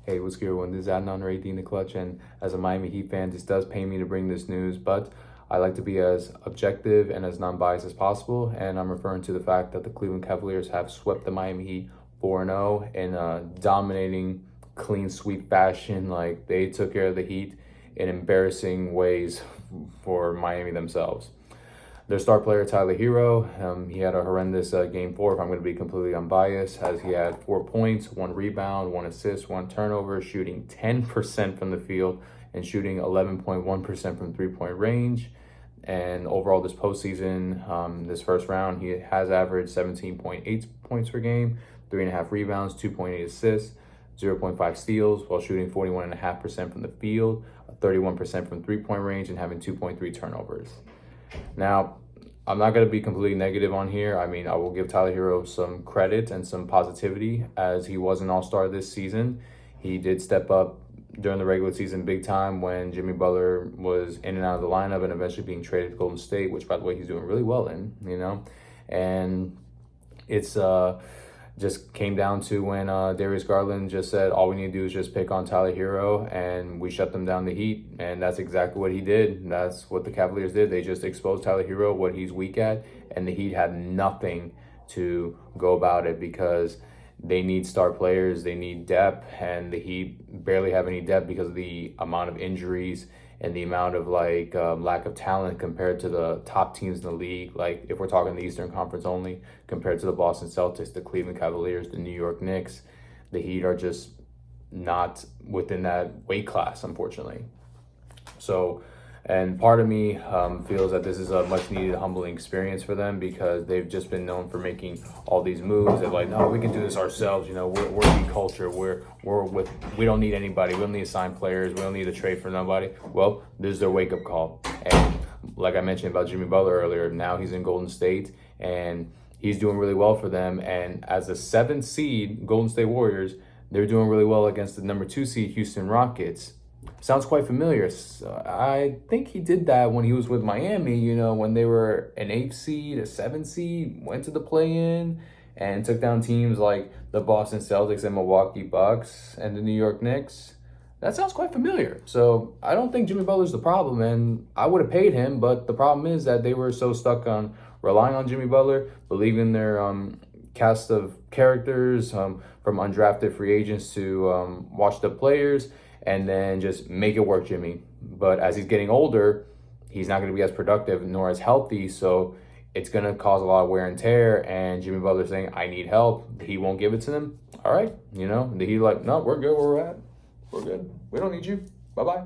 Hey, what's good, everyone? This is Adnan Raiti in the clutch, and as a Miami Heat fan, this does pain me to bring this news, but I like to be as objective and as non-biased as possible, and I'm referring to the fact that the Cleveland Cavaliers have swept the Miami Heat 4-0 in a dominating, clean sweep fashion. Like, they took care of the Heat in embarrassing ways for Miami themselves. Their star player, Tyler Herro, he had a horrendous game four, if I'm going to be completely unbiased, as he had 4 points, 1 rebound, 1 assist, 1 turnover, shooting 10% from the field and shooting 11.1% from three-point range. And overall, this postseason, this first round, he has averaged 17.8 points per game, 3.5 rebounds, 2.8 assists, 0.5 steals, while shooting 41.5% from the field, 31% from three-point range, and having 2.3 turnovers. Now, I'm not going to be completely negative on here. I mean, I will give Tyler Herro some credit and some positivity, as he was an all-star this season. He did step up during the regular season big time when Jimmy Butler was in and out of the lineup and eventually being traded to Golden State, which, by the way, he's doing really well in. And it's just came down to when Darius Garland just said, all we need to do is just pick on Tyler Herro, and we shut them down, the Heat. And that's exactly what he did. That's what the Cavaliers did. They just exposed Tyler Herro, what he's weak at, and the Heat had nothing to go about it because they need star players, they need depth, and the Heat barely have any depth because of the amount of injuries and the amount of lack of talent compared to the top teams in the league. Like, if we're talking the Eastern Conference only, compared to the Boston Celtics, the Cleveland Cavaliers, the New York Knicks, the Heat are just not within that weight class, unfortunately. So, and part of me feels that this is a much needed humbling experience for them, because they've just been known for making all these moves. They're like, no, we can do this ourselves. We're Heat culture. We don't need anybody. We don't need to sign players. We don't need to trade for nobody. Well, this is their wake up call. And like I mentioned about Jimmy Butler earlier, now he's in Golden State and he's doing really well for them. And as the 7th seed, Golden State Warriors, they're doing really well against the number 2 seed, Houston Rockets. Sounds quite familiar. So I think he did that when he was with Miami, when they were an 8th seed, a 7th seed, went to the play-in and took down teams like the Boston Celtics and Milwaukee Bucks and the New York Knicks. That sounds quite familiar. So I don't think Jimmy Butler's the problem, and I would have paid him, but the problem is that they were so stuck on relying on Jimmy Butler, believing their cast of characters from undrafted free agents to washed-up players, and then just make it work, Jimmy. But as he's getting older, he's not going to be as productive nor as healthy, so it's going to cause a lot of wear and tear. And Jimmy Butler saying, I need help. He won't give it to them. All right, he's like, no, we're good where we're at. We're good. We don't need you. Bye-bye.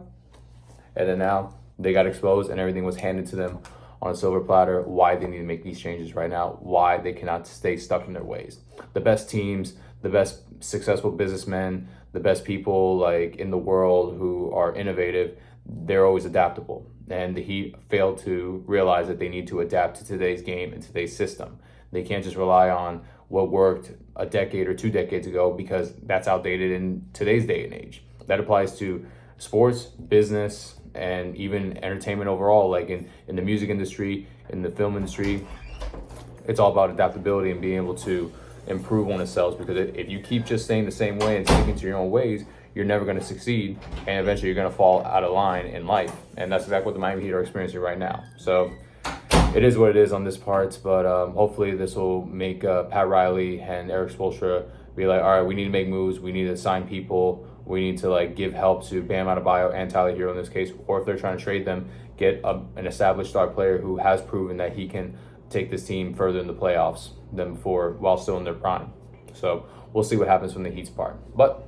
And then now they got exposed and everything was handed to them on a silver platter. Why they need to make these changes right now. Why they cannot stay stuck in their ways. The best teams, the best successful businessmen, the best people in the world who are innovative, they're always adaptable. And the Heat failed to realize that they need to adapt to today's game and today's system. They can't just rely on what worked a decade or 2 decades ago, because that's outdated in today's day and age. That applies to sports, business, and even entertainment overall, like in the music industry, in the film industry. It's all about adaptability and being able to improve on themselves, because if you keep just staying the same way and sticking to your own ways, you're never going to succeed, and eventually you're going to fall out of line in life. And that's exactly what the Miami Heat are experiencing right now. So it is what it is on this part, but hopefully this will make Pat Riley and Eric Spoelstra be like, all right, we need to make moves, we need to sign people, we need to give help to Bam Adebayo and Tyler Herro in this case, or if they're trying to trade them, get an established star player who has proven that he can take this team further in the playoffs than before, while still in their prime. So we'll see what happens from the Heat's part. But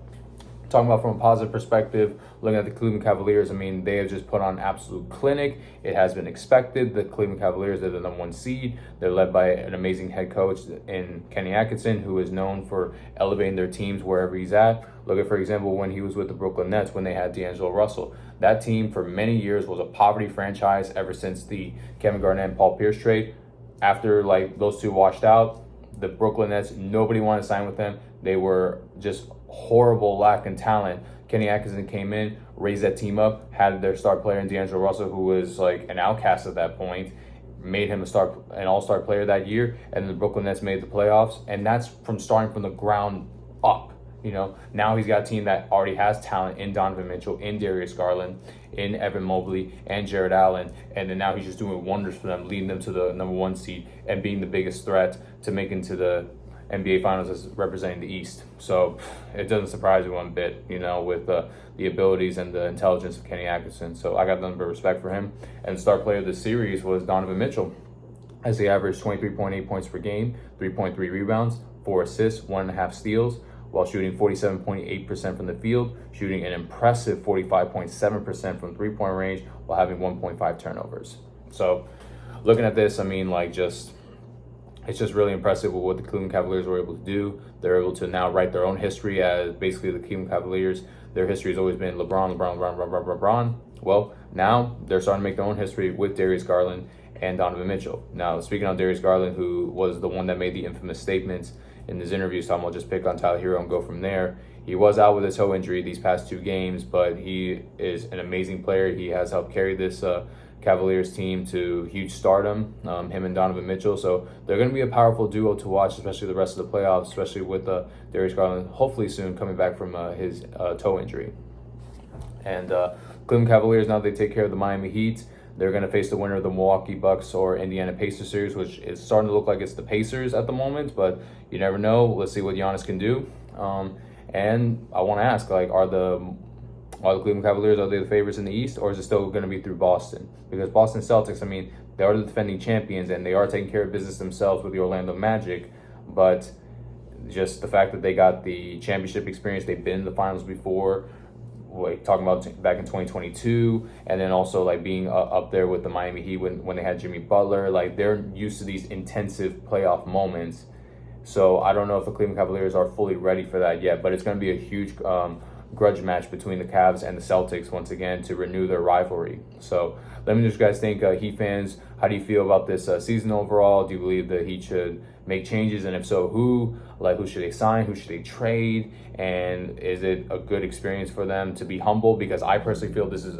talking about from a positive perspective, looking at the Cleveland Cavaliers, I mean, they have just put on an absolute clinic. It has been expected. The Cleveland Cavaliers, they're the number 1 seed. They're led by an amazing head coach in Kenny Atkinson, who is known for elevating their teams wherever he's at. Look at, for example, when he was with the Brooklyn Nets, when they had D'Angelo Russell. That team for many years was a poverty franchise ever since the Kevin Garnett and Paul Pierce trade. After those two washed out, the Brooklyn Nets, nobody wanted to sign with them. They were just horrible, lack in talent. Kenny Atkinson came in, raised that team up, had their star player in D'Angelo Russell, who was an outcast at that point, made him an all-star player that year, and the Brooklyn Nets made the playoffs. And that's from starting from the ground up. Now he's got a team that already has talent in Donovan Mitchell, in Darius Garland, in Evan Mobley, and Jared Allen. And then now he's just doing wonders for them, leading them to the number 1 seed and being the biggest threat to make into the NBA Finals as representing the East. So it doesn't surprise me one bit, with the abilities and the intelligence of Kenny Atkinson. So I got nothing but respect for him. And the star player of the series was Donovan Mitchell, as he averaged 23.8 points per game, 3.3 rebounds, 4 assists, 1.5 steals, while shooting 47.8% from the field, shooting an impressive 45.7% from three-point range, while having 1.5 turnovers. So looking at this, it's just really impressive with what the Cleveland Cavaliers were able to do. They're able to now write their own history as basically the Cleveland Cavaliers. Their history has always been LeBron. Well, now they're starting to make their own history with Darius Garland and Donovan Mitchell. Now, speaking on Darius Garland, who was the one that made the infamous statements in his interview, so I'm going to just pick on Tyler Herro and go from there. He was out with a toe injury these past 2 games, but he is an amazing player. He has helped carry this Cavaliers team to huge stardom, him and Donovan Mitchell. So they're going to be a powerful duo to watch, especially the rest of the playoffs, especially with Darius Garland hopefully soon coming back from his toe injury. And Cleveland Cavaliers, now they take care of the Miami Heat. They're going to face the winner of the Milwaukee Bucks or Indiana Pacers series, which is starting to look like it's the Pacers at the moment, but you never know. Let's see what Giannis can do. And I want to ask, are the Cleveland Cavaliers, are they the favorites in the East, or is it still going to be through Boston? Because Boston Celtics, they are the defending champions, and they are taking care of business themselves with the Orlando Magic, but just the fact that they got the championship experience, they've been in the finals before, talking about back in 2022, and then also being up there with the Miami Heat when they had Jimmy Butler. They're used to these intensive playoff moments. So I don't know if the Cleveland Cavaliers are fully ready for that yet, but it's going to be a huge grudge match between the Cavs and the Celtics once again to renew their rivalry. So let me know what you guys think, Heat fans. How do you feel about this season overall? Do you believe the Heat should make changes, and if so, who? Who should they sign? Who should they trade? And is it a good experience for them to be humble? Because I personally feel this is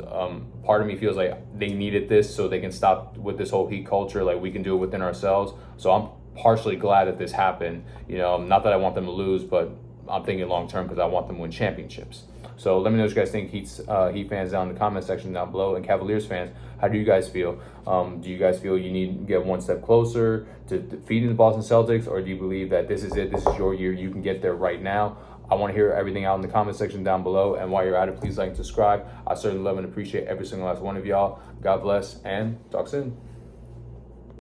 part of me feels like they needed this so they can stop with this whole Heat culture. We can do it within ourselves. So I'm partially glad that this happened. Not that I want them to lose, but I'm thinking long term because I want them to win championships. So let me know what you guys think, Heat fans, down in the comment section down below, and Cavaliers fans, how do you guys feel? Do you guys feel you need to get one step closer to defeating the Boston Celtics, or do you believe that this is it, this is your year, you can get there right now? I want to hear everything out in the comment section down below, and while you're at it, please like and subscribe. I certainly love and appreciate every single last one of y'all. God bless, and talk soon.